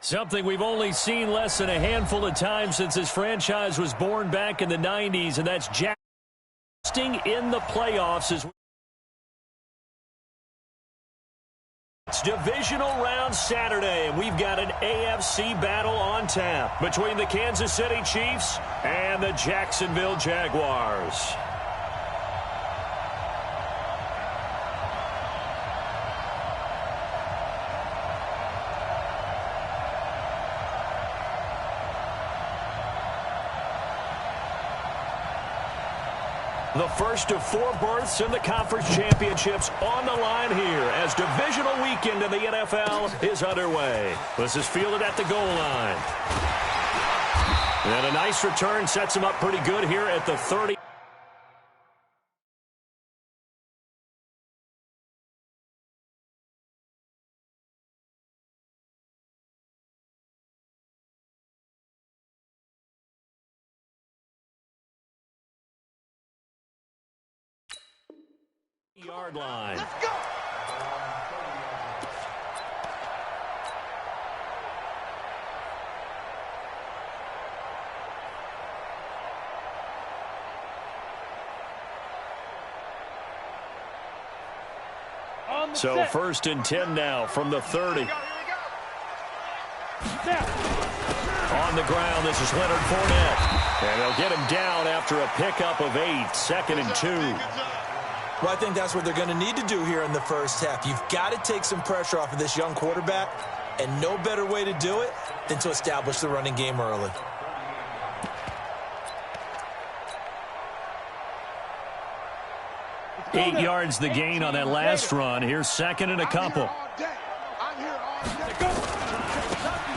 Something we've only seen less than a handful of times since this franchise was born back in the 90s, and that's Jackson in the playoffs. It's divisional round Saturday, and we've got an AFC battle on tap between the Kansas City Chiefs and the Jacksonville Jaguars. The first of 4 berths in the conference championships on the line here as divisional weekend in the NFL is underway. This is fielded at the goal line. And a nice return sets him up pretty good here at the 30. Yard line. Let's go. So set. 1st and 10 now from the 30. Here we go. On the ground, this is Leonard Fournette. And they'll get him down after a pickup of 8, 2nd and 2. Well, I think that's what they're going to need to do here in the first half. You've got to take some pressure off of this young quarterback, and no better way to do it than to establish the running game early. Eight yards the gain on that last run. Here's 2nd and a couple.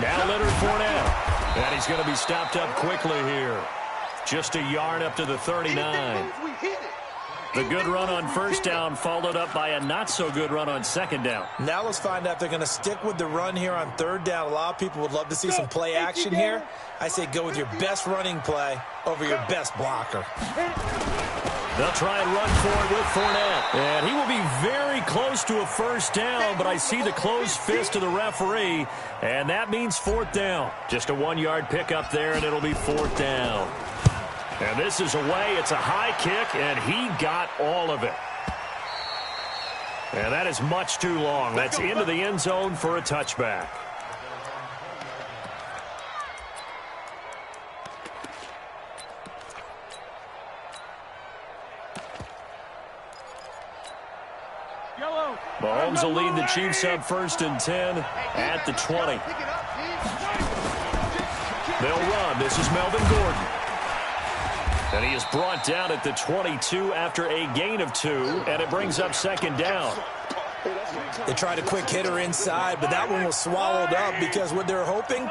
Now Leonard Fournette. And he's going to be stopped up quickly here. Just a yard up to the 39. The good run on 1st down followed up by a not-so-good run on 2nd down. Now let's find out if they're going to stick with the run here on 3rd down. A lot of people would love to see some play action here. I say go with your best running play over your best blocker. They'll try and run for it with Fournette. And he will be very close to a 1st down, but I see the closed fist of the referee, and that means 4th down. Just a 1-yard pickup there, and it'll be 4th down. And this is away. It's a high kick, and he got all of it. And that is much too long. That's into the end zone for a touchback. Mahomes will lead the Chiefs up 1st and 10 at the 20. They'll run. This is Melvin Gordon. And he is brought down at the 22 after a gain of 2, and it brings up 2nd down. They tried a quick hitter inside, but that one was swallowed up because what they're hoping,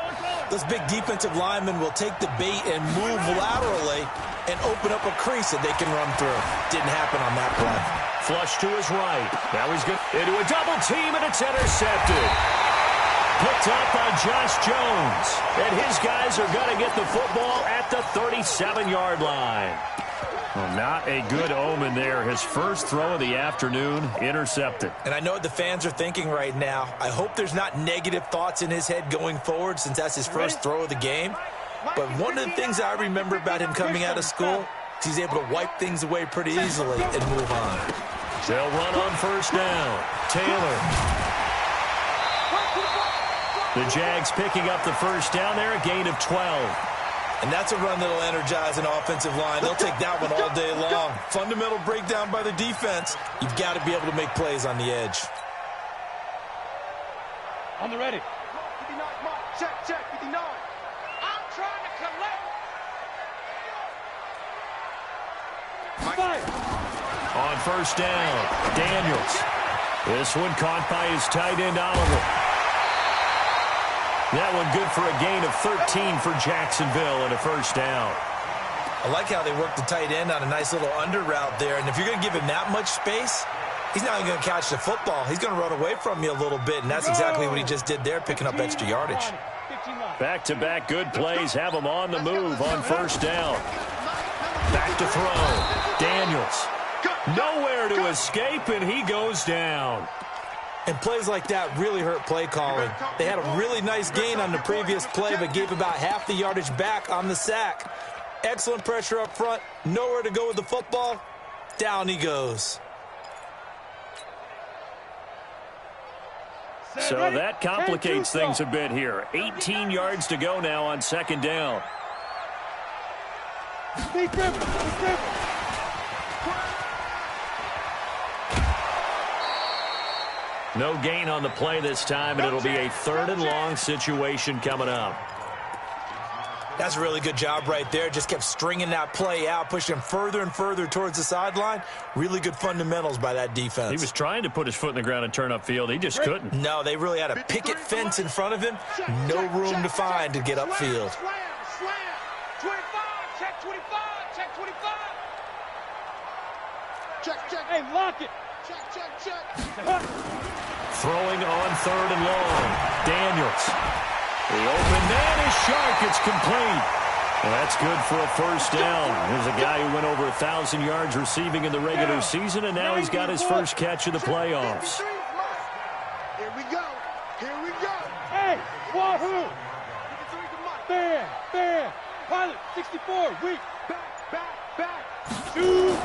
those big defensive linemen will take the bait and move laterally and open up a crease that they can run through. Didn't happen on that play. Flush to his right. Now he's good into a double team, and it's intercepted. Picked up by Josh Jones. And his guys are going to get the football at the 37-yard line. Well, not a good omen there. His first throw of the afternoon intercepted. And I know what the fans are thinking right now. I hope there's not negative thoughts in his head going forward since that's his first throw of the game. But one of the things I remember about him coming out of school is he's able to wipe things away pretty easily and move on. They'll run on 1st down. Taylor. The Jags picking up the 1st down there, a gain of 12. And that's a run that'll energize an offensive line. They'll take that one all day long. Fundamental breakdown by the defense. You've got to be able to make plays on the edge. On the ready. 59, check, 59. I'm trying to collect. On 1st down, Daniels. This one caught by his tight end, Oliver. That one good for a gain of 13 for Jacksonville and a 1st down. I like how they work the tight end on a nice little under route there. And if you're going to give him that much space, he's not even going to catch the football. He's going to run away from you a little bit, and that's exactly what he just did there, picking up extra yardage. Back-to-back good plays have him on the move on 1st down. Back to throw. Daniels. Nowhere to escape, and he goes down. And plays like that really hurt play calling. They had a really nice gain on the previous play, but gave about half the yardage back on the sack. Excellent pressure up front. Nowhere to go with the football. Down he goes. So that complicates things a bit here. 18 yards to go now on second down. No gain on the play this time, and it'll be a 3rd and long situation coming up. That's a really good job right there. Just kept stringing that play out, pushing him further and further towards the sideline. Really good fundamentals by that defense. He was trying to put his foot in the ground and turn upfield. He just couldn't. No, they really had a picket fence in front of him. No room to find to get upfield. Slam. 25. Check 25. Check 25. Check. Hey, lock it. Check. Throwing on 3rd and long. Daniels. The open man is Shark. It's complete. Well, that's good for a first down. Here's a guy who went over 1,000 yards receiving in the regular season, and now he's got his first catch of the playoffs. Here we go. Hey, Wahoo! Fair. Pilot, 64, weak. Back. Shoot.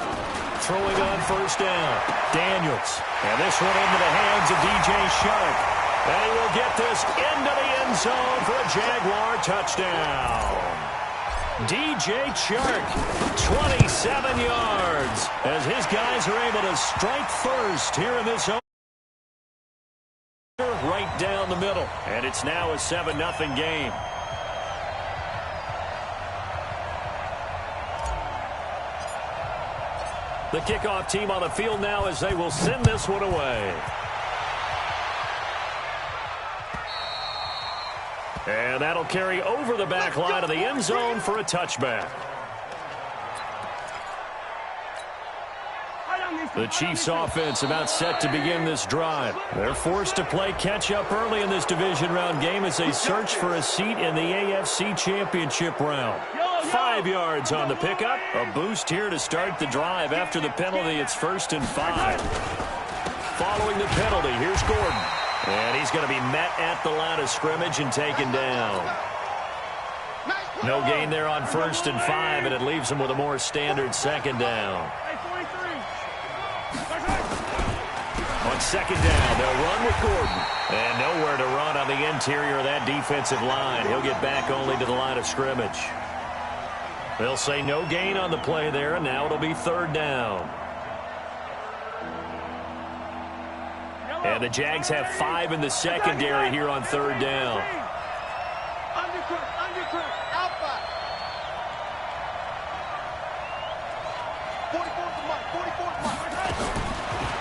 Throwing on first down. Daniels. And this one into the hands of DJ Shark. And he will get this into the end zone for a Jaguar touchdown. DJ Chark, 27 yards, as his guys are able to strike first here in this opener, right down the middle. And it's now a 7-0 game. The kickoff team on the field now as they will send this one away. And that'll carry over the back line of the end zone for a touchback. The Chiefs offense about set to begin this drive. They're forced to play catch-up early in this division round game as they search for a seat in the AFC Championship round. 5 yards on the pickup. A boost here to start the drive. After the penalty, it's 1st and 5. Following the penalty, here's Gordon. And he's going to be met at the line of scrimmage and taken down. No gain there on 1st and 5, and it leaves him with a more standard second down. On second down, they'll run with Gordon. And nowhere to run on the interior of that defensive line. He'll get back only to the line of scrimmage. They'll say no gain on the play there, and now it'll be 3rd down. And the Jags have 5 in the secondary here on 3rd down. Undercut, outside. 44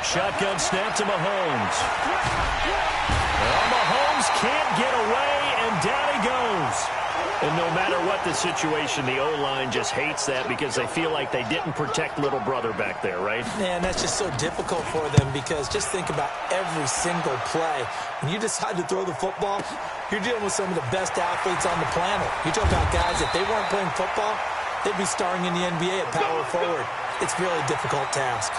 Shotgun snap to Mahomes. Well, Mahomes can't get away, and down he goes. And no matter what the situation, the O-line just hates that because they feel like they didn't protect little brother back there, right? Man, that's just so difficult for them because just think about every single play. When you decide to throw the football, you're dealing with some of the best athletes on the planet. You talk about guys, if they weren't playing football, they'd be starring in the NBA at power forward. It's a really difficult task.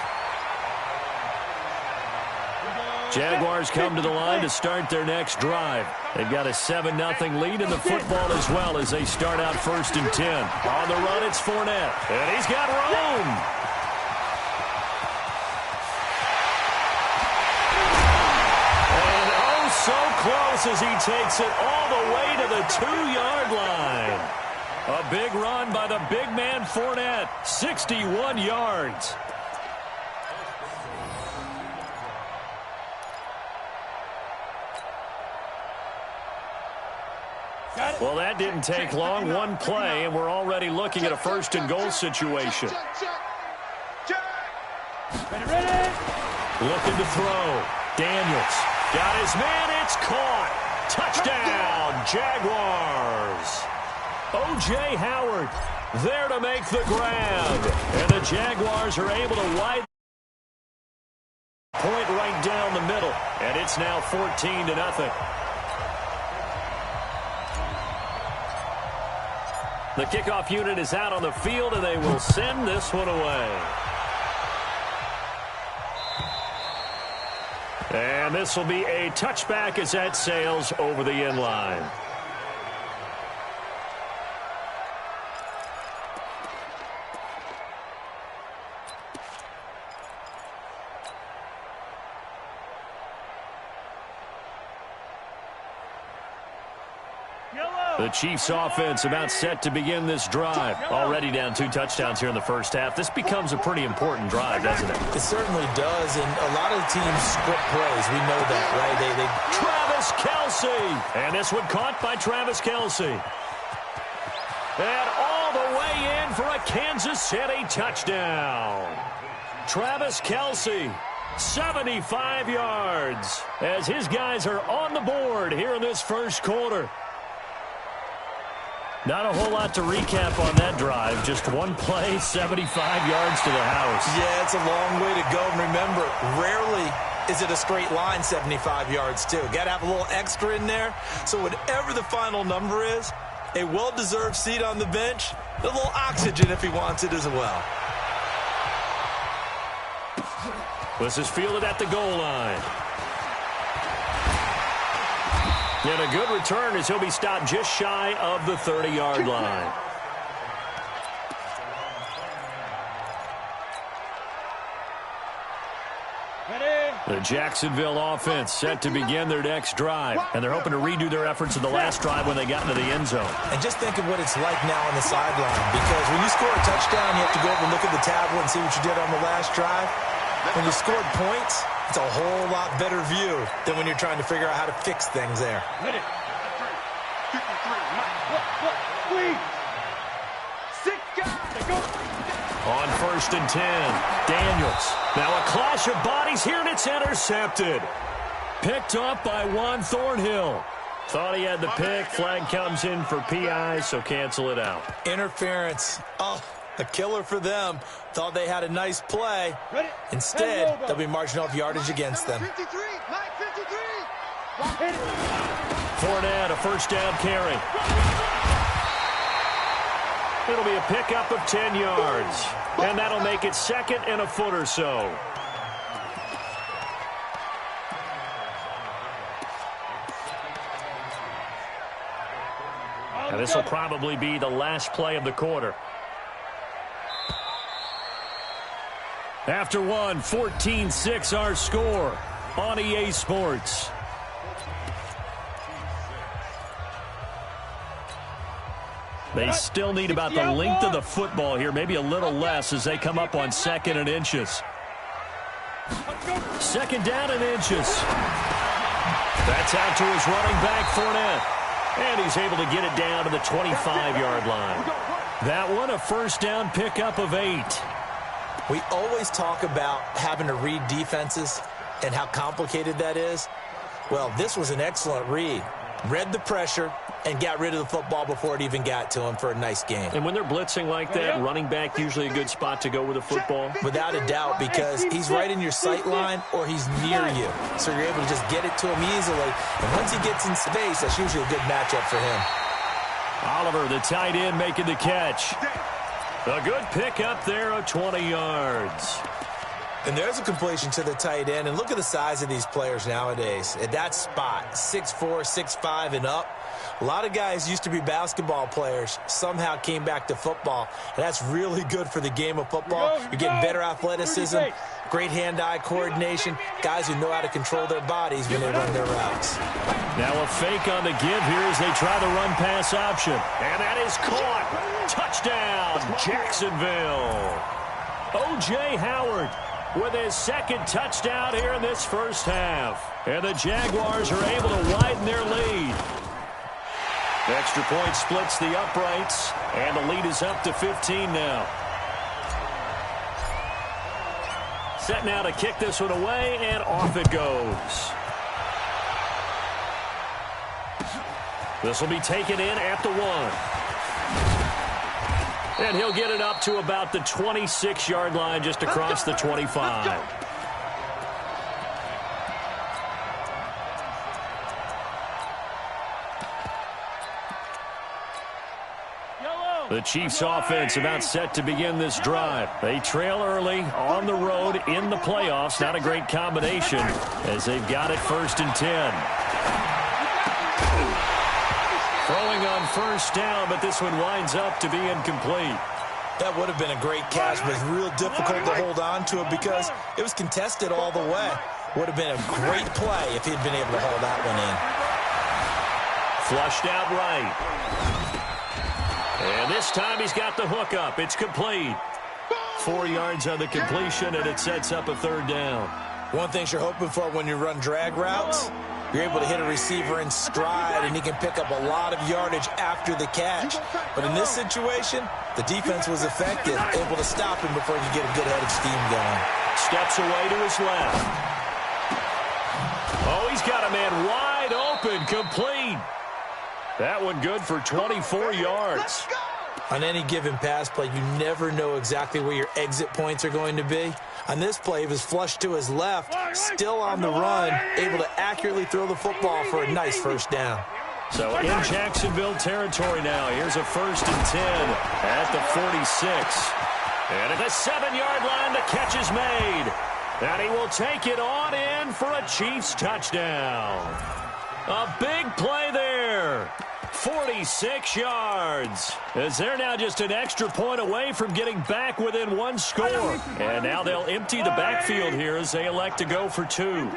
Jaguars come to the line to start their next drive. They've got a 7-0 lead in the football as well as they start out 1st and 10. On the run, it's Fournette. And he's got room. And oh, so close as he takes it all the way to the 2-yard line. A big run by the big man Fournette. 61 yards. Well, that didn't take long. One play, and we're already looking at a 1st and goal situation. Ready. Looking to throw. Daniels got his man. It's caught. Touchdown, Jaguars. O.J. Howard there to make the grab. And the Jaguars are able to widen point right down the middle. And it's now 14-0. The kickoff unit is out on the field, and they will send this one away. And this will be a touchback as that sails over the end line. The Chiefs offense about set to begin this drive. Already down 2 touchdowns here in the first half. This becomes a pretty important drive, doesn't it? It certainly does, and a lot of the teams script plays. We know that, right? Travis Kelce. And this one caught by Travis Kelce. And all the way in for a Kansas City touchdown. Travis Kelce, 75 yards, as his guys are on the board here in this first quarter. Not a whole lot to recap on that drive. Just one play, 75 yards to the house. Yeah, it's a long way to go. And remember, rarely is it a straight line 75 yards, too. Got to have a little extra in there. So whatever the final number is, a well-deserved seat on the bench, a little oxygen if he wants it as well. This is fielded at the goal line. And a good return as he'll be stopped just shy of the 30-yard line. The Jacksonville offense set to begin their next drive. And they're hoping to redo their efforts in the last drive when they got into the end zone. And just think of what it's like now on the sideline. Because when you score a touchdown, you have to go over and look at the tablet and see what you did on the last drive. When you scored points, it's a whole lot better view than when you're trying to figure out how to fix things there. On 1st and 10, Daniels. Now a clash of bodies here, and it's intercepted. Picked up by Juan Thornhill. Thought he had the pick. Flag comes in for PI, so cancel it out. Interference. Oh, a killer for them. Thought they had a nice play. Instead, they'll be marching off yardage against them. Fournette, a first down carry. It'll be a pickup of 10 yards. And that'll make it 2nd and a foot or so. And this will probably be the last play of the quarter. After one, 14-6 our score on EA Sports. They still need about the length of the football here, maybe a little less as they come up on 2nd and inches. 2nd down and inches. That's out to his running back, Fournette. And he's able to get it down to the 25-yard line. That one, a first down pickup of 8. We always talk about having to read defenses and how complicated that is. Well, this was an excellent read. Read the pressure and got rid of the football before it even got to him for a nice game. And when they're blitzing like that, running back usually a good spot to go with the football? Without a doubt, because he's right in your sight line or he's near you. So you're able to just get it to him easily. And once he gets in space, that's usually a good matchup for him. Oliver, the tight end, making the catch. A good pick up there of 20 yards. And there's a completion to the tight end. And look at the size of these players nowadays. At that spot, 6'4", 6'5", and up. A lot of guys used to be basketball players, somehow came back to football. And that's really good for the game of football. You're getting better athleticism, great hand-eye coordination, guys who know how to control their bodies when they run their routes. Now a fake on the give here as they try the run-pass option. And that is caught. Touchdown, Jacksonville. O.J. Howard with his 2nd touchdown here in this first half. And the Jaguars are able to widen their lead. The extra point splits the uprights, and the lead is up to 15 now. Set now to kick this one away, and off it goes. This will be taken in at the 1. And he'll get it up to about the 26-yard line, just across the 25. The Chiefs offense about set to begin this drive. They trail early on the road in the playoffs. Not a great combination as they've got it 1st and 10. Throwing on 1st down, but this one winds up to be incomplete. That would have been a great catch, but it's real difficult to hold on to it because it was contested all the way. Would have been a great play if he'd been able to hold that one in. Flushed out right. And this time he's got the hook up. It's complete. 4 yards on the completion, and it sets up a 3rd down. One thing you're hoping for when you run drag routes, you're able to hit a receiver in stride, and he can pick up a lot of yardage after the catch. But in this situation, the defense was effective, able to stop him before he could get a good head of steam going. Steps away to his left. Oh, he's got a man wide open, complete. That one good for 24 yards. On any given pass play, you never know exactly where your exit points are going to be. On this play, he was flushed to his left, still on the run, able to accurately throw the football for a nice 1st down. So in Jacksonville territory now, here's a 1st and 10 at the 46. And at the 7-yard line, the catch is made. And he will take it on in for a Chiefs touchdown. A big play there. 46 yards. As they're now just an extra point away from getting back within 1 score. And now they'll empty the backfield here as they elect to go for 2.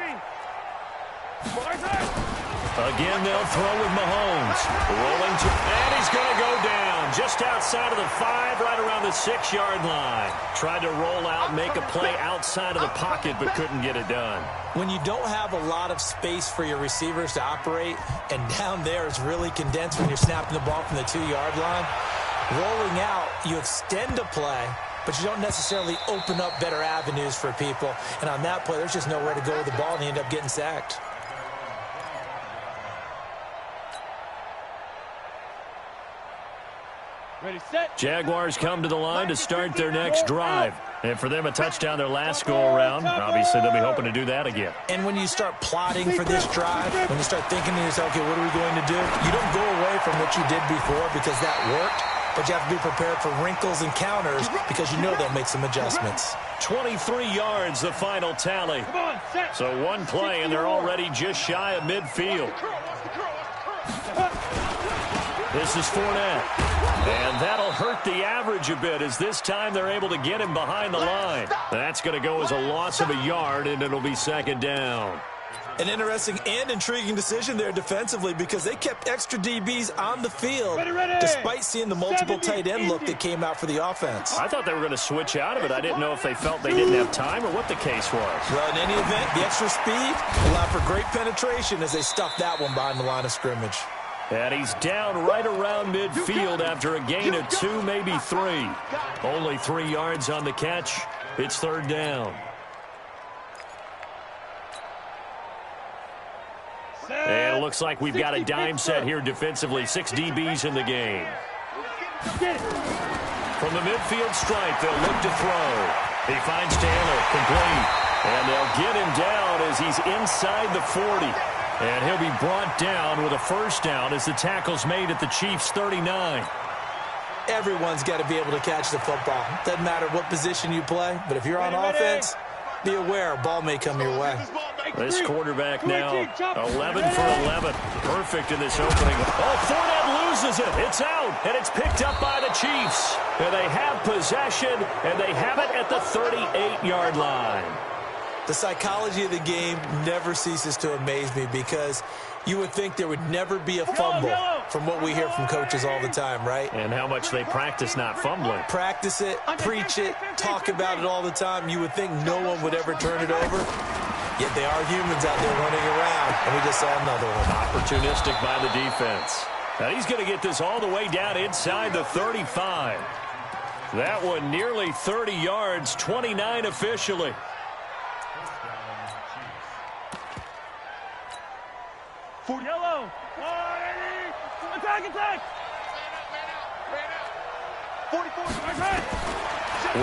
Again, they'll throw with Mahomes. Rolling to, and he's going to go down just outside of the 5, right around the 6-yard line. Tried to roll out, make a play outside of the pocket, but couldn't get it done. When you don't have a lot of space for your receivers to operate, and down there is really condensed when you're snapping the ball from the 2-yard line, rolling out, you extend a play, but you don't necessarily open up better avenues for people. And on that play, there's just nowhere to go with the ball, and you end up getting sacked. Ready, set. Jaguars come to the line to start their next drive. And for them, a touchdown their last go-around. Obviously, they'll be hoping to do that again. And when you start plotting for this drive, when you start thinking to yourself, okay, what are we going to do? You don't go away from what you did before because that worked, but you have to be prepared for wrinkles and counters because you know they'll make some adjustments. 23 yards, the final tally. So one play, and they're already just shy of midfield. This is Fournette. And that'll hurt the average a bit as this time they're able to get him behind the line. That's going to go as a loss of a yard, and it'll be 2nd down. An interesting and intriguing decision there defensively because they kept extra DBs on the field despite seeing the multiple tight end look that came out for the offense. I thought they were going to switch out of it. I didn't know if they felt they didn't have time or what the case was. Well, in any event, the extra speed allowed for great penetration as they stuffed that one behind the line of scrimmage. And he's down right around midfield after a gain of 2, maybe 3. Only 3 yards on the catch. It's 3rd down. And it looks like we've got a dime set here defensively. 6 DBs in the game. From the midfield stripe, they'll look to throw. He finds Taylor, complete. And they'll get him down as he's inside the 40. And he'll be brought down with a 1st down as the tackle's made at the Chiefs' 39. Everyone's got to be able to catch the football. Doesn't matter what position you play, but if you're on offense, be aware a ball may come your way. This quarterback now, 11 for 11. Perfect in this opening. Oh, Fournette loses it. It's out, and it's picked up by the Chiefs. And they have possession, and they have it at the 38-yard line. The psychology of the game never ceases to amaze me because you would think there would never be a fumble from what we hear from coaches all the time, right? And how much they practice not fumbling. Practice it, preach it, talk about it all the time. You would think no one would ever turn it over. Yet they are humans out there running around, and we just saw another one. Opportunistic by the defense. Now he's going to get this all the way down inside the 35. That one nearly 30 yards, 29 officially. Yellow. Attack. 44.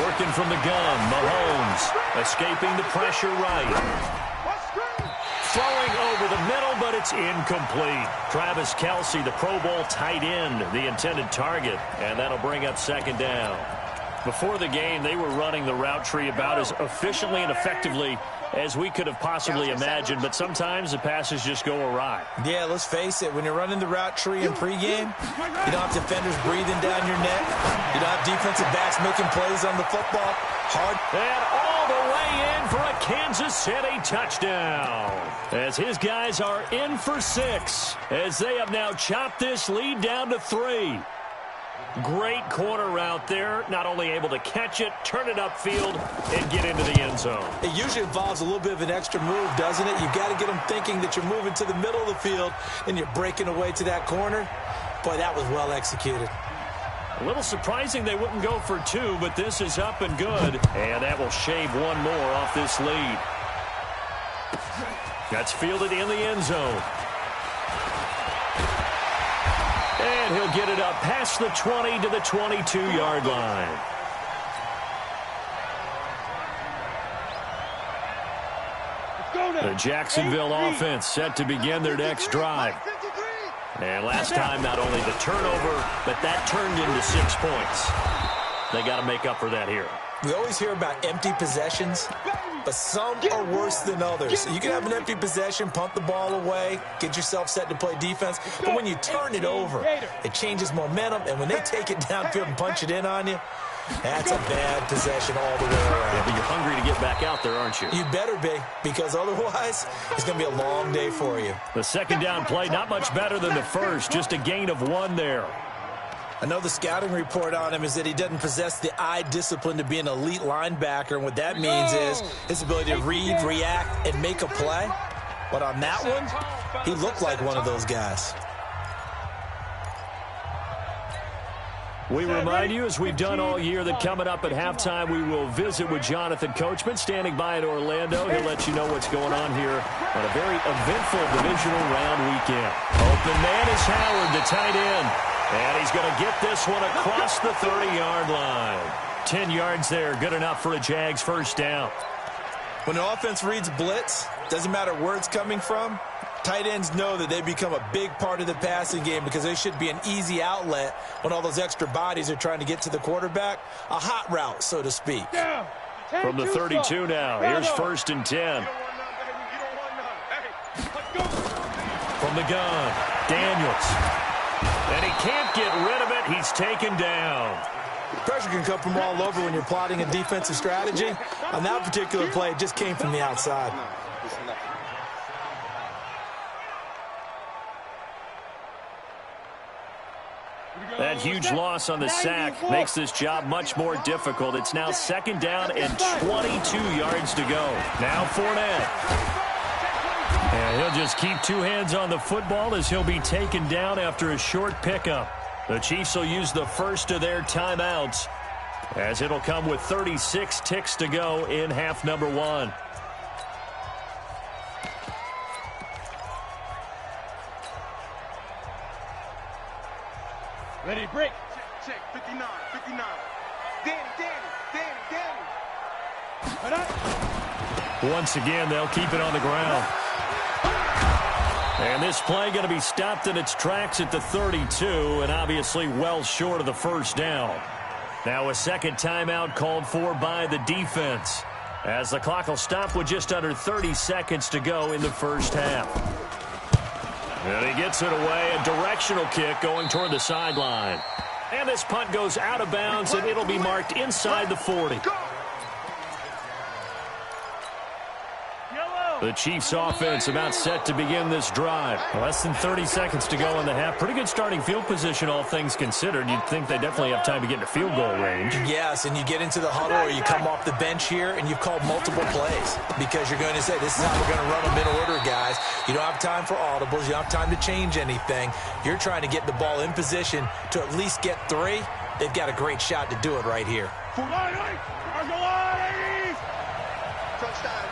Working from the gun, Mahomes escaping the pressure right. Throwing over the middle, but It's incomplete. Travis Kelce, the Pro Bowl tight end, the intended target, and that'll bring up second down. Before the game, they were running the route tree about as efficiently and effectively as we could have possibly imagined, but sometimes the passes just go awry. Yeah, let's face it. When you're running the route tree in pregame, you don't have defenders breathing down your neck. You don't have defensive backs making plays on the football. Hard. And all the way in for a Kansas City touchdown. As his guys are in for 6, as they have now chopped this lead down to 3. Great corner route there. Not only able to catch it, turn it upfield, and get into the end zone. It usually involves a little bit of an extra move, doesn't it? You've got to get them thinking that you're moving to the middle of the field and you're breaking away to that corner. Boy, that was well executed. A little surprising they wouldn't go for 2, but this is up and good. And that will shave one more off this lead. That's fielded in the end zone. And he'll get it up past the 20 to the 22-yard line. The Jacksonville offense set to begin their next drive. And last time, not only the turnover, but that turned into 6 points. They got to make up for that here. We always hear about empty possessions, but some are worse than others. So you can have an empty possession, punt the ball away, get yourself set to play defense. But when you turn it over, it changes momentum. And when they take it downfield and punch it in on you, that's a bad possession all the way around. Yeah, but you're hungry to get back out there, aren't you? You better be, because otherwise it's going to be a long day for you. The second down play, not much better than the first, just a gain of 1 there. I know the scouting report on him is that he doesn't possess the eye discipline to be an elite linebacker, and what that means is his ability to read, react, and make a play. But on that one, he looked like one of those guys. We remind you, as we've done all year, that coming up at halftime, we will visit with Jonathan Coachman, standing by in Orlando. He'll let you know what's going on here on a very eventful divisional round weekend. Open man is Howard, the tight end. And he's going to get this one across the 30-yard line. 10 yards there, good enough for a Jags first down. When the offense reads blitz, doesn't matter where it's coming from, tight ends know that they become a big part of the passing game because they should be an easy outlet when all those extra bodies are trying to get to the quarterback. A hot route, so to speak. From the 32 now, here's 1st and 10. From the gun, Daniels. And he can't get rid of it. He's taken down. Pressure can come from all over when you're plotting a defensive strategy. On that particular play, it just came from the outside. That huge loss on the sack makes this job much more difficult. It's now 2nd down and 22 yards to go. Now Fournette. And he'll just keep 2 hands on the football as he'll be taken down after a short pickup. The Chiefs will use the first of their timeouts as it'll come with 36 ticks to go in half number 1. Ready, break. Check, 59, 59. Danny. Once again, they'll keep it on the ground. And this play going to be stopped in its tracks at the 32, and obviously well short of the first down. Now a second timeout called for by the defense, as the clock will stop with just under 30 seconds to go in the first half. And he gets it away, a directional kick going toward the sideline. And this punt goes out of bounds, and it'll be marked inside the 40. The Chiefs offense about set to begin this drive. Less than 30 seconds to go in the half. Pretty good starting field position, all things considered. You'd think they definitely have time to get into field goal range. Yes, and you get into the huddle or you come off the bench here and you've called multiple plays because you're going to say, this is how we're going to run them in order, guys. You don't have time for audibles. You don't have time to change anything. You're trying to get the ball in position to at least get 3. They've got a great shot to do it right here. Touchdown.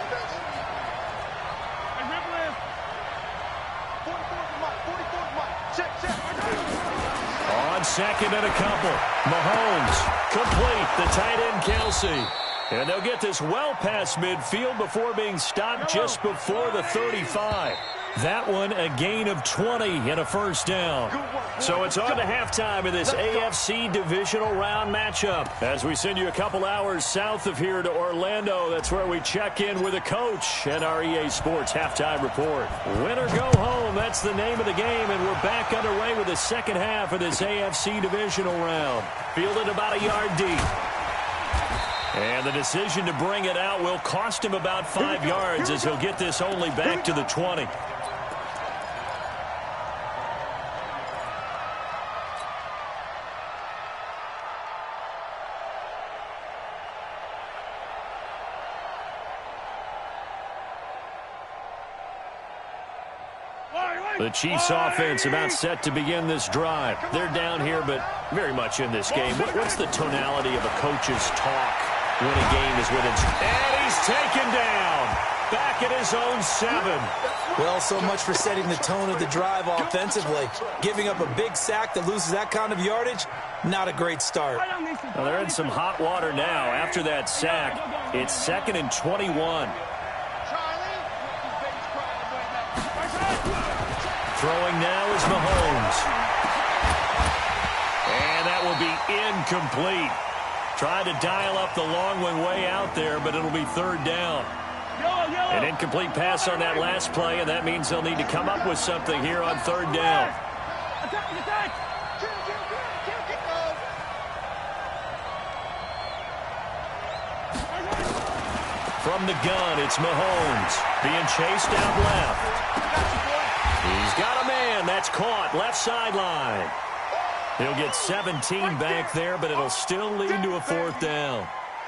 On second and a couple. Mahomes complete. The tight end Kelce. And they'll get this well past midfield before being stopped just before the 35. That one a gain of 20 and a first down. So it's on to halftime of this AFC divisional round matchup. As we send you a couple hours south of here to Orlando, that's where we check in with a coach and our EA Sports halftime report. Win or go home, that's the name of the game, and we're back underway with the second half of this AFC divisional round. Fielded about a yard deep. And the decision to bring it out will cost him about 5 yards as he'll get this only back to the 20. The Chiefs offense about set to begin this drive. They're down here, but very much in this game. What's the tonality of a coach's talk when a game is within? And he's taken down. Back at his own 7. Well, so much for setting the tone of the drive offensively. Giving up a big sack that loses that kind of yardage, not a great start. Well, they're in some hot water now. After that sack, it's 2nd and 21. Throwing now is Mahomes. And that will be incomplete. Tried to dial up the long one way out there, but it'll be 3rd down. An incomplete pass on that last play, and that means they'll need to come up with something here on 3rd down. From the gun, it's Mahomes being chased out left. He's got a man. That's caught. Left sideline. He'll get 17 back there, but it'll still lead to a 4th down.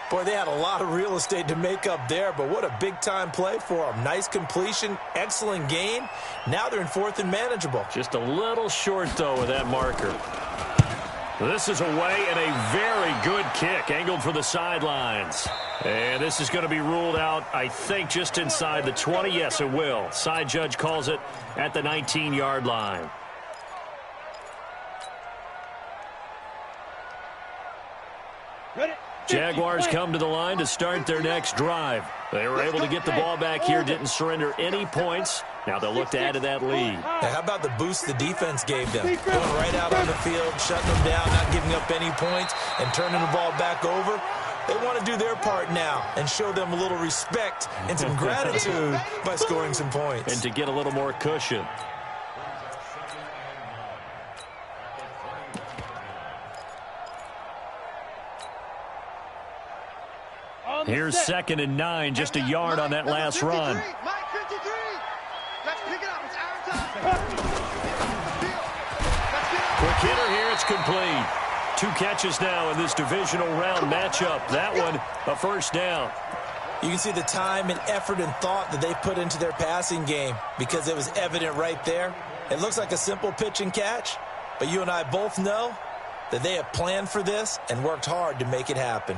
Boy, they had a lot of real estate to make up there, but what a big-time play for them. Nice completion, excellent gain. Now they're in 4th and manageable. Just a little short, though, with that marker. This is away and a very good kick, angled for the sidelines. And this is going to be ruled out, I think, just inside the 20. Yes, it will. Side judge calls it at the 19-yard line. Jaguars come to the line to start their next drive. They were able to get the ball back here, didn't surrender any points. Now they'll look to add to that lead. Now, how about the boost the defense gave them? Going right out on the field, shutting them down, not giving up any points, and turning the ball back over. They want to do their part now and show them a little respect and some gratitude by scoring some points. And to get a little more cushion. Here's 2nd and 9, just a yard on that last run. Quick hitter here, it's complete. 2 catches now in this divisional round matchup. That one, a 1st down. You can see the time and effort and thought that they put into their passing game because it was evident right there. It looks like a simple pitch and catch, but you and I both know that they have planned for this and worked hard to make it happen.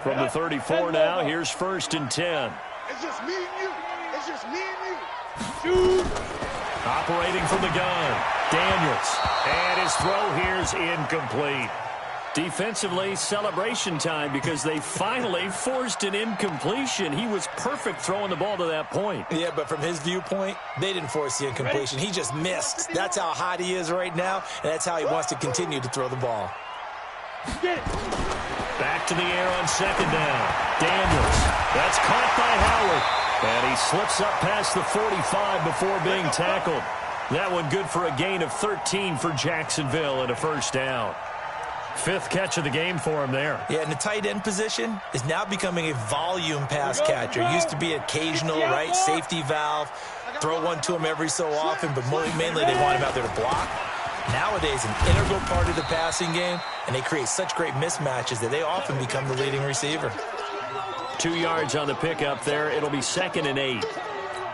From the 34 now, here's 1st and 10. It's just me and you. It's just me and you. Shoot. Operating from the gun, Daniels. And his throw here's incomplete. Defensively, celebration time because they finally forced an incompletion. He was perfect throwing the ball to that point. Yeah, but from his viewpoint, they didn't force the incompletion. He just missed. That's how hot he is right now, and that's how he wants to continue to throw the ball. Back to the air on 2nd down. Daniels. That's caught by Howard. And he slips up past the 45 before being tackled. That one good for a gain of 13 for Jacksonville and a 1st down. 5th catch of the game for him there. Yeah, and the tight end position is now becoming a volume pass catcher. Used to be occasional, right, safety valve. Throw one to him every so often, but mainly they want him out there to block. Nowadays, an integral part of the passing game, and they create such great mismatches that they often become the leading receiver. 2 yards on the pickup there. It'll be 2nd and 8.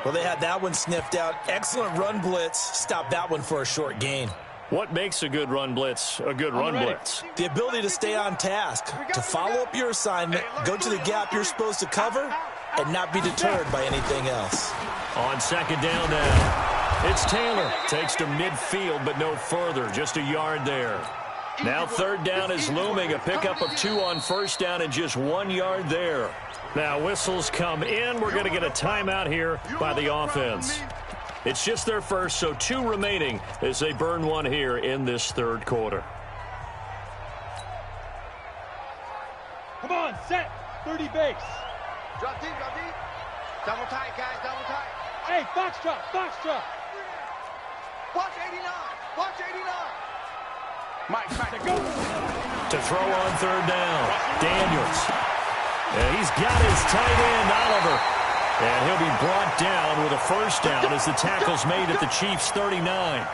Well, they had that one sniffed out. Excellent run blitz. Stopped that one for a short gain. What makes a good run blitz a good run blitz? The ability to stay on task, to follow up your assignment, go to the gap you're supposed to cover, and not be deterred by anything else. On 2nd down now. It's Taylor. Takes to midfield, but no further. Just a yard there. Now 3rd down is looming. A pickup of 2 on 1st down and just 1 yard there. Now whistles come in. We're going to get a timeout here by the offense. It's just their first, so 2 remaining as they burn one here in this third quarter. Come on, set. 30 base. Drop deep, drop deep. Double tight, guys, double tight. Hey, box drop, box drop. Watch 89, watch 89. Mike, Go. To throw on third down, Daniels. And he's got his tight end, Oliver. And he'll be brought down with a first down as the tackle's made at the Chiefs' 39.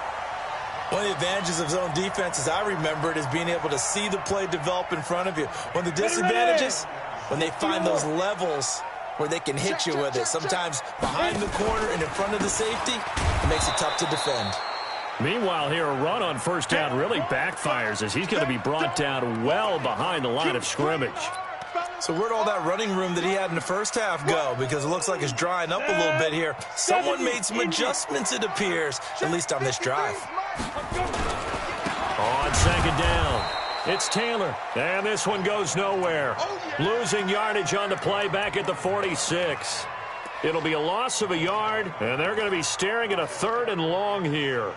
One of the advantages of zone defense, as I remember it, is being able to see the play develop in front of you. One of the disadvantages, when they find those levels where they can hit you with it. Sometimes behind the corner and in front of the safety, it makes it tough to defend. Meanwhile, here, a run on first down really backfires as he's going to be brought down well behind the line of scrimmage. So where'd all that running room that he had in the first half go? Because it looks like it's drying up a little bit here. Someone made some adjustments, it appears, at least on this drive. On second down, it's Taylor. And this one goes nowhere. Losing yardage on the play back at the 46. It'll be a loss of a yard, and they're going to be staring at a 3rd and long here.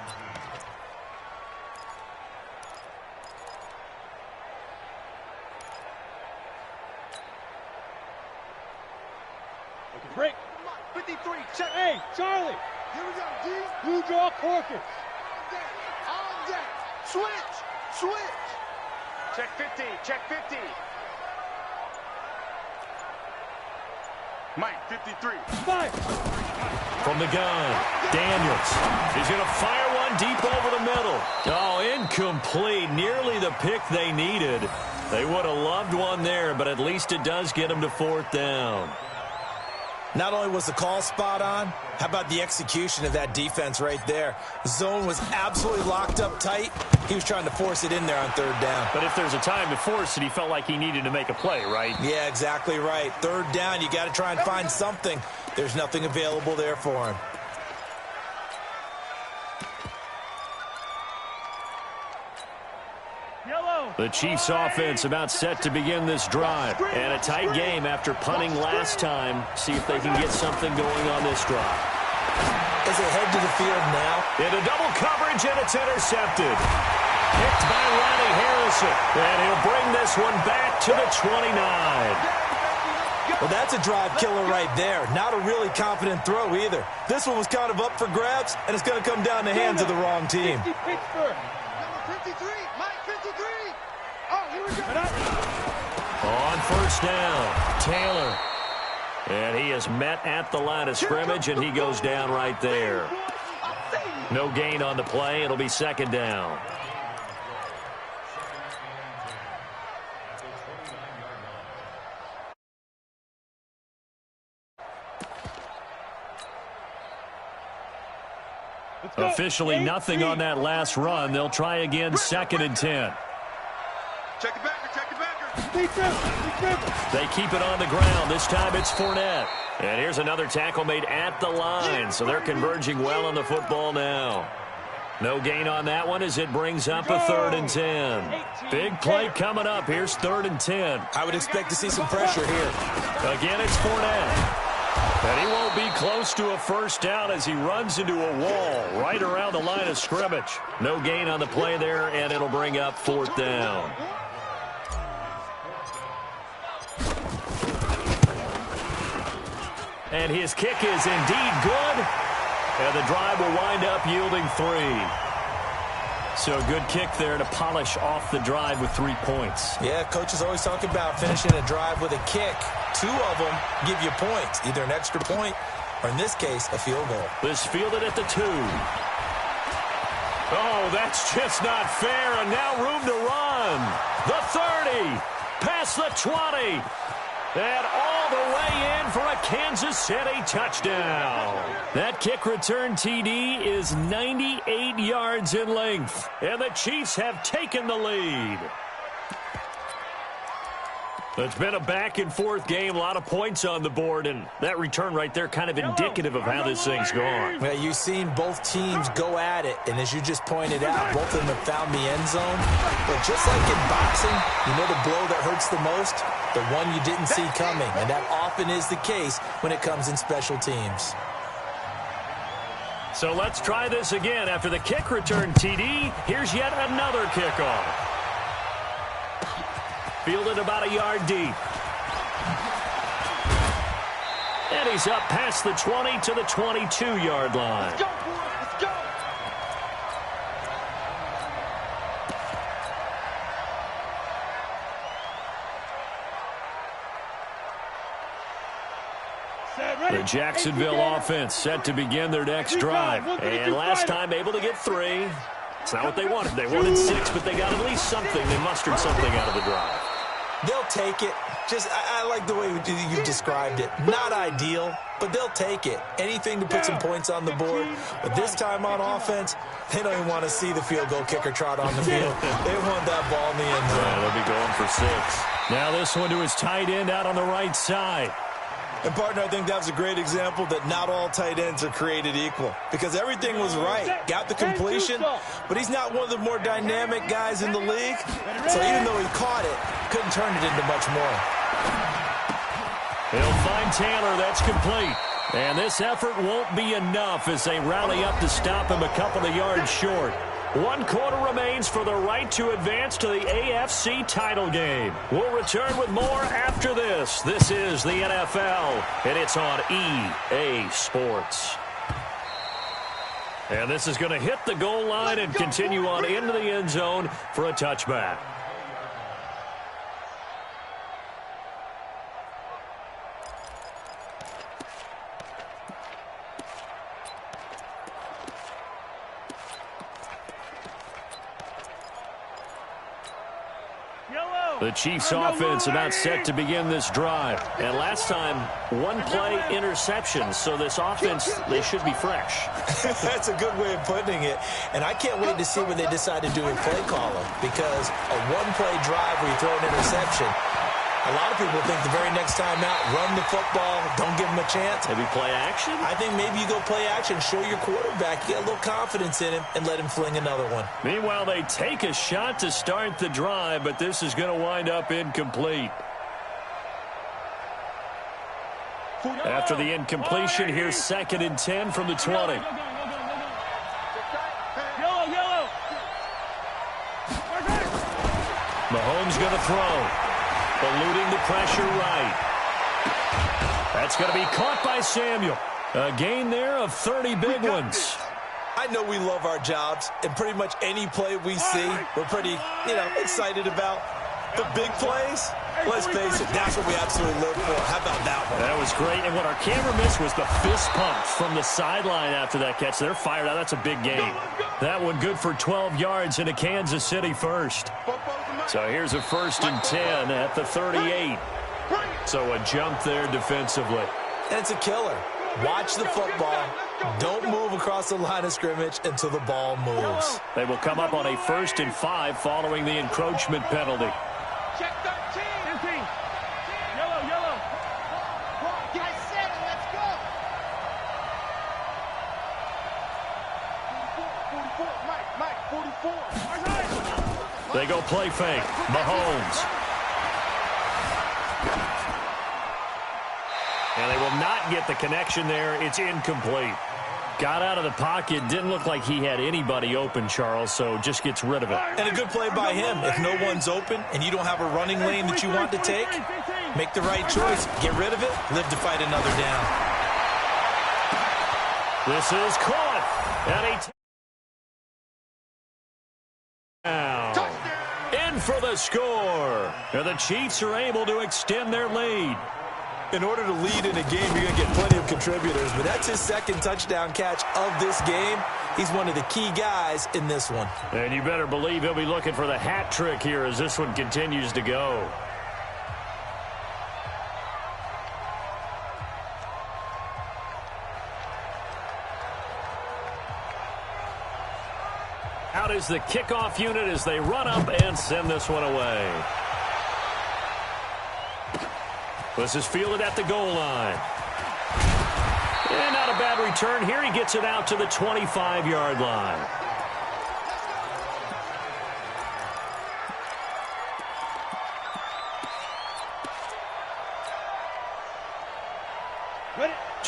Break. 53, check. Hey, Charlie. Here we go, D. Blue draw Corkers. On deck. Switch, switch. Check 50, check 50. Mike, 53. Fire. From the gun, Daniels. He's going to fire one deep over the middle. Oh, incomplete. Nearly the pick they needed. They would have loved one there, but at least it does get them to 4th down. Not only was the call spot on, how about the execution of that defense right there? The zone was absolutely locked up tight. He was trying to force it in there on 3rd down. But if there's a time to force it, he felt like he needed to make a play, right? Yeah, exactly right. 3rd down, you got to try and find something. There's nothing available there for him. The Chiefs offense about set to begin this drive. And a tight game after punting last time. See if they can get something going on this drive. As they head to the field now. Into double coverage, and it's intercepted. Picked by Ronnie Harrison. And he'll bring this one back to the 29. Well, that's a drive killer right there. Not a really confident throw either. This one was kind of up for grabs, and it's going to come down the hands of the wrong team. Number 53, Mike 53. Oh, here we go. On first down, Taylor. And he is met at the line of scrimmage, and he goes down right there. No gain on the play. It'll be 2nd down. Officially nothing on that last run. They'll try again, 2nd and 10. Check it back, check it back. They keep it on the ground. This time it's Fournette. And here's another tackle made at the line. So they're converging well on the football now. No gain on that one as it brings up a 3rd and 10. Big play coming up. Here's 3rd and 10. I would expect to see some pressure here. Again, it's Fournette. And he won't be close to a first down as he runs into a wall right around the line of scrimmage. No gain on the play there, and it'll bring up 4th down. And his kick is indeed good. And the drive will wind up yielding 3. So a good kick there to polish off the drive with 3 points. Yeah, coaches always talk about finishing a drive with a kick. 2 of them give you points, either an extra point or, in this case, a field goal. This fielded at the 2. Oh, that's just not fair, and now room to run. The 30, past the 20, and all the way in for a Kansas City touchdown. That kick return TD is 98 yards in length, and the Chiefs have taken the lead. It's been a back-and-forth game, a lot of points on the board, and that return right there kind of indicative of how this thing's gone. Well, you've seen both teams go at it, and as you just pointed out, both of them have found the end zone. But just like in boxing, you know the blow that hurts the most? The one you didn't see coming, and that often is the case when it comes in special teams. So let's try this again. After the kick return TD, here's yet another kickoff. Fielded about a yard deep. And he's up past the 20 to the 22-yard line. Let's go, boys. Let's go. The Jacksonville offense set to begin their next drive. And last time able to get 3. It's not what they wanted. They wanted 6, but they got at least something. They mustered something out of the drive. They'll take it. I like the way you described it. Not ideal, but they'll take it. Anything to put some points on the board. But this time on offense, they don't even want to see the field goal kicker trot on the field. They want that ball in the end zone. Yeah, they'll be going for 6. Now this one to his tight end out on the right side. And, partner, I think that was a great example that not all tight ends are created equal. Because everything was right. Got the completion, but he's not one of the more dynamic guys in the league. So even though he caught it, couldn't turn it into much more. He'll find Taylor. That's complete. And this effort won't be enough as they rally up to stop him a couple of yards short. 1 quarter remains for the right to advance to the AFC title game. We'll return with more after this. This is the NFL, and it's on EA Sports. And this is going to hit the goal line and continue on into the end zone for a touchback. The Chiefs offense about set to begin this drive. And last time, 1-play interception. So this offense, they should be fresh. That's a good way of putting it. And I can't wait to see what they decide to do with play calling. Because a 1-play drive where you throw an interception, a lot of people think the very next time out, run the football, don't give him a chance. Maybe play action? I think maybe you go play action, show your quarterback, get a little confidence in him, and let him fling another one. Meanwhile, they take a shot to start the drive, but this is going to wind up incomplete. After the incompletion, here's 2nd and 10 from the 20. Mahomes going to throw. Eluding the pressure right. That's going to be caught by Samuel. A gain there of 30 big ones. I know we love our jobs, and pretty much any play we see, we're pretty, excited about. But big plays, let's face it, that's what we absolutely live for. How about that one? That was great, and what our camera missed was the fist pump from the sideline after that catch. They're fired out. That's a big game. That one good for 12 yards into Kansas City first. So here's a 1st and 10 at the 38. So a jump there defensively. And it's a killer. Watch the football. Don't move across the line of scrimmage until the ball moves. They will come up on a 1st and 5 following the encroachment penalty. Check 13. 13. Yellow. Get 7. Let's go. 44. Mike. 44. They go play fake. Mahomes. And they will not get the connection there. It's incomplete. Got out of the pocket. Didn't look like he had anybody open, Charles, so just gets rid of it. And a good play by him. If no one's open and you don't have a running lane that you want to take, make the right choice. Get rid of it. Live to fight another down. This is caught. And in for the score. And the Chiefs are able to extend their lead. In order to lead in a game, you're going to get plenty of contributors, but that's his 2nd touchdown catch of this game. He's one of the key guys in this one. And you better believe he'll be looking for the hat trick here as this one continues to go. Out is the kickoff unit as they run up and send this one away. This is fielded at the goal line. And not a bad return here. He gets it out to the 25-yard line.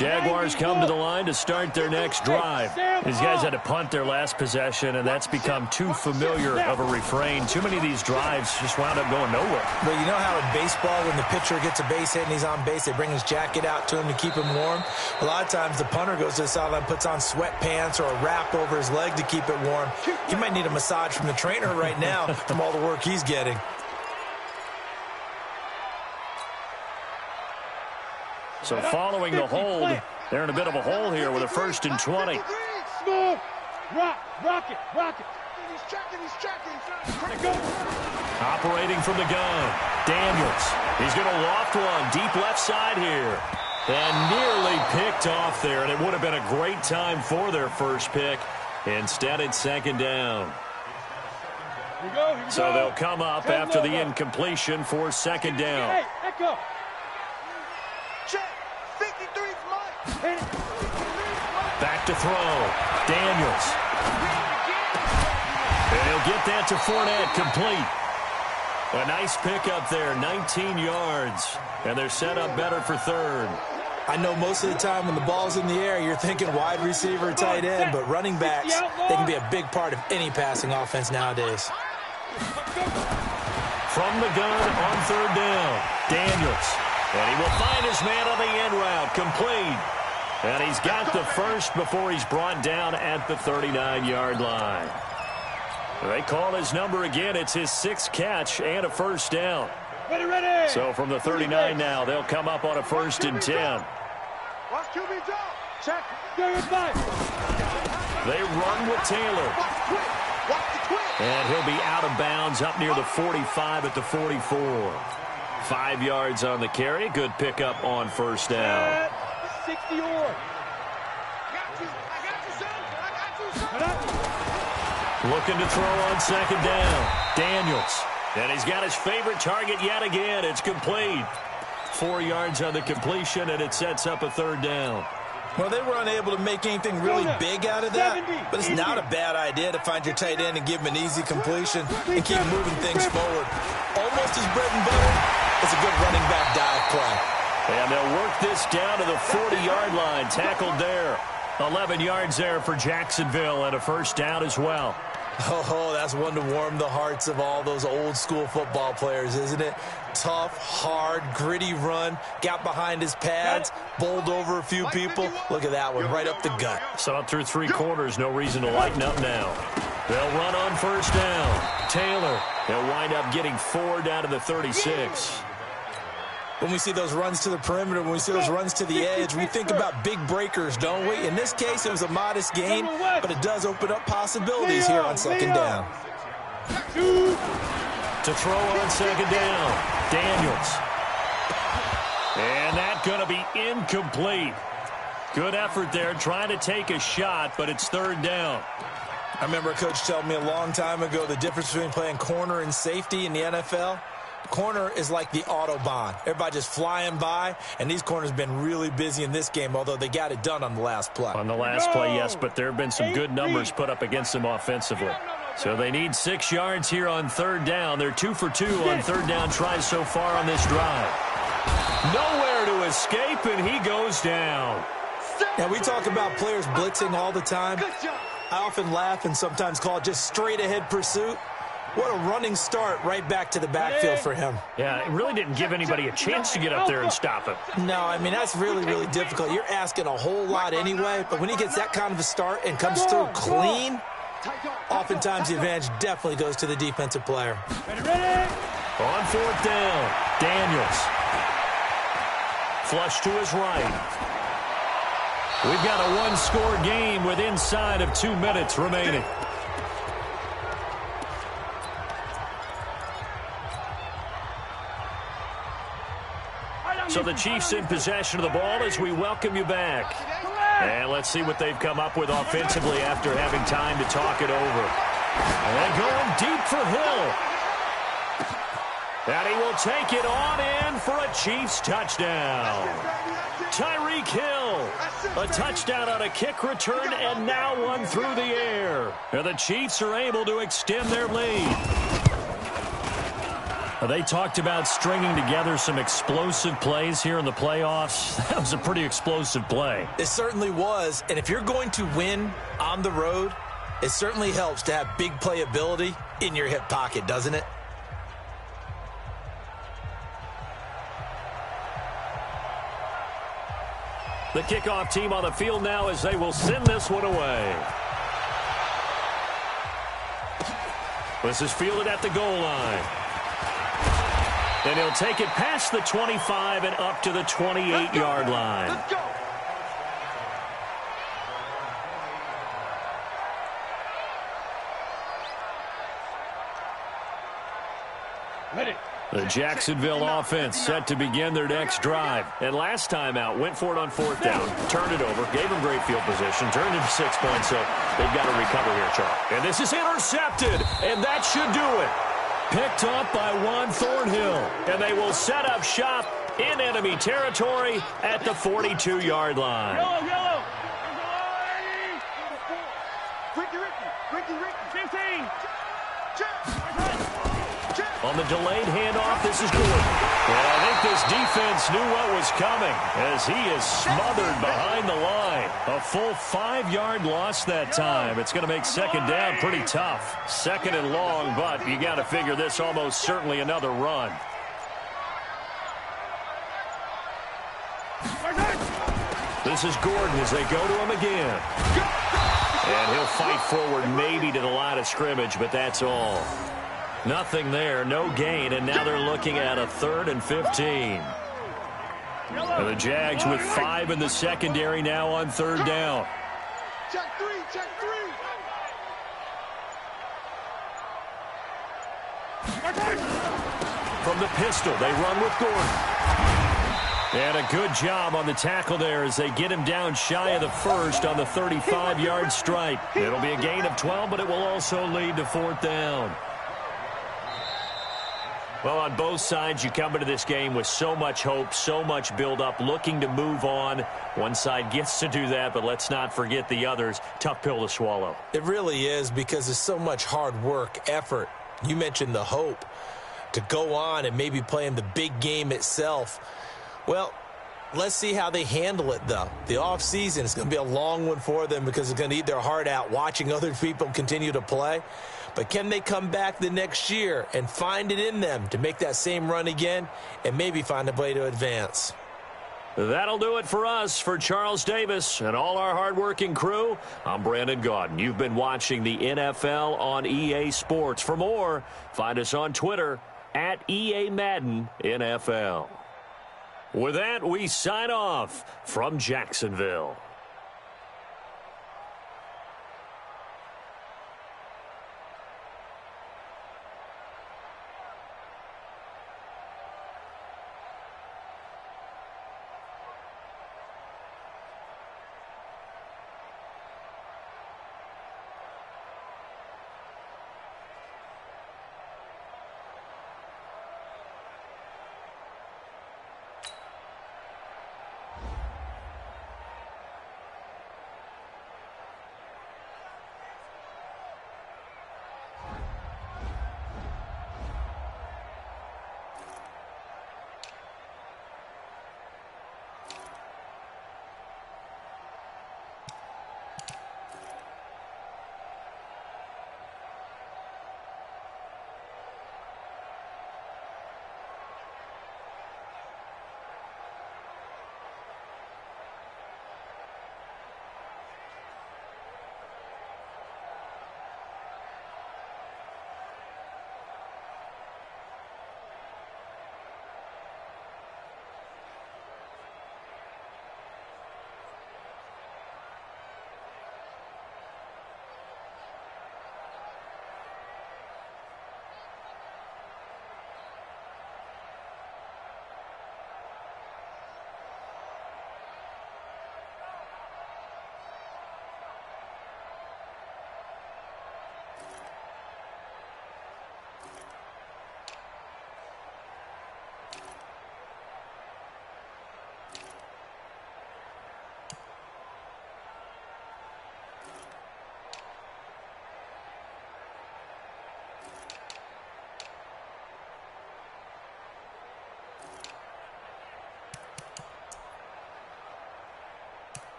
Jaguars come to the line to start their next drive. These guys had to punt their last possession, and that's become too familiar of a refrain. Too many of these drives just wound up going nowhere. But you know how in baseball, when the pitcher gets a base hit and he's on base, they bring his jacket out to him to keep him warm? A lot of times the punter goes to the sideline, puts on sweatpants or a wrap over his leg to keep it warm. He might need a massage from the trainer right now from all the work he's getting. So following the hold, they're in a bit of a hole here with a 1st and 20. Smooth. Rock it. He's checking. Operating from the gun, Daniels. He's going to loft one deep left side here. And nearly picked off there, and it would have been a great time for their first pick. Instead, it's 2nd down. Here we go. So they'll come up after the incompletion for 2nd down. Hey, echo. Check. 53's Mike. Back to throw. Daniels. And he'll get that to Fournette, complete. A nice pickup there, 19 yards. And they're set up better for 3rd. I know most of the time when the ball's in the air, you're thinking wide receiver, tight end, but running backs, they can be a big part of any passing offense nowadays. From the gun on 3rd down, Daniels. And he will find his man on the end route, complete. And he's got the first before he's brought down at the 39-yard line. They call his number again. It's his 6th catch and a 1st down. Ready. So from the 39 now, they'll come up on a 1st and 10. Watch QB drop. Check. They run with Taylor. Watch the twist. And he'll be out of bounds up near the 45 at the 44. 5 yards on the carry. Good pickup on 1st down. 60 yards. I got you, son. Looking to throw on 2nd down. Daniels. And he's got his favorite target yet again. It's complete. 4 yards on the completion, and it sets up a 3rd down. Well, they were unable to make anything really big out of that, but it's not a bad idea to find your tight end and give him an easy completion and keep moving things forward. Almost his bread and butter. It's a good running back dive play. And they'll work this down to the 40-yard line. Tackled there. 11 yards there for Jacksonville, and a 1st down as well. Oh, that's one to warm the hearts of all those old-school football players, isn't it? Tough, hard, gritty run. Got behind his pads, bowled over a few people. Look at that one, right up the gut. Saw it through 3 quarters. No reason to lighten up now. They'll run on 1st down. Taylor, they'll wind up getting 4 down to the 36. When we see those runs to the perimeter, when we see those runs to the edge, we think about big breakers, don't we? In this case, it was a modest gain, but it does open up possibilities here on 2nd down. To throw on 2nd down, Daniels. And that's going to be incomplete. Good effort there, trying to take a shot, but it's 3rd down. I remember a coach telling me a long time ago the difference between playing corner and safety in the NFL. Corner is like the Autobahn. Everybody just flying by, and these corners have been really busy in this game, although they got it done on the last play. On the last play, yes, but there have been some good numbers put up against them offensively. So they need 6 yards here on 3rd down. They're 2 for 2 on 3rd down tries so far on this drive. Nowhere to escape, and he goes down. Now, we talk about players blitzing all the time. I often laugh and sometimes call it just straight-ahead pursuit. What a running start right back to the backfield for him. Yeah, it really didn't give anybody a chance to get up there and stop him. No, I mean, that's really, really difficult. You're asking a whole lot anyway, but when he gets that kind of a start and comes through clean, oftentimes the advantage definitely goes to the defensive player. On 4th down, Daniels. Flush to his right. We've got a one-score game with inside of 2 minutes remaining. So the Chiefs in possession of the ball as we welcome you back. And let's see what they've come up with offensively after having time to talk it over. And going deep for Hill. And he will take it on in for a Chiefs touchdown. Tyreek Hill, a touchdown on a kick return, and now one through the air. And the Chiefs are able to extend their lead. They talked about stringing together some explosive plays here in the playoffs. That was a pretty explosive play. It certainly was. And if you're going to win on the road, it certainly helps to have big playability in your hip pocket, doesn't it? The kickoff team on the field now as they will send this one away. This is fielded at the goal line. And he'll take it past the 25 and up to the 28-yard line. Let's go. Ready. The Jacksonville offense set to begin their next drive. And last time out, went for it on fourth down, turned it over, gave them great field position, turned into 6 points, so they've got to recover here, Charles. And this is intercepted, and that should do it. Picked up by Juan Thornhill, and they will set up shop in enemy territory at the 42-yard line. Yellow, yellow. Ricky. 15. On the delayed handoff, this is Gordon. And I think this defense knew what was coming as he is smothered behind the line. A full 5-yard loss that time. It's going to make second down pretty tough. Second and long, but you got to figure this almost certainly another run. This is Gordon as they go to him again. And he'll fight forward maybe to the line of scrimmage, but that's all. Nothing there, no gain, and now they're looking at a 3rd and 15. And the Jags with 5 in the secondary now on 3rd down. Check three. From the pistol, they run with Gordon. And a good job on the tackle there as they get him down shy of the first on the 35-yard strike. It'll be a gain of 12, but it will also lead to 4th down. Well, on both sides, you come into this game with so much hope, so much build-up, looking to move on. One side gets to do that, but let's not forget the others. Tough pill to swallow. It really is because there's so much hard work, effort. You mentioned the hope to go on and maybe play in the big game itself. Well, let's see how they handle it, though. The offseason is going to be a long one for them because they're going to eat their heart out watching other people continue to play. But can they come back the next year and find it in them to make that same run again and maybe find a way to advance? That'll do it for us. For Charles Davis and all our hardworking crew, I'm Brandon Gaudin. You've been watching the NFL on EA Sports. For more, find us on Twitter at EA Madden NFL. With that, we sign off from Jacksonville.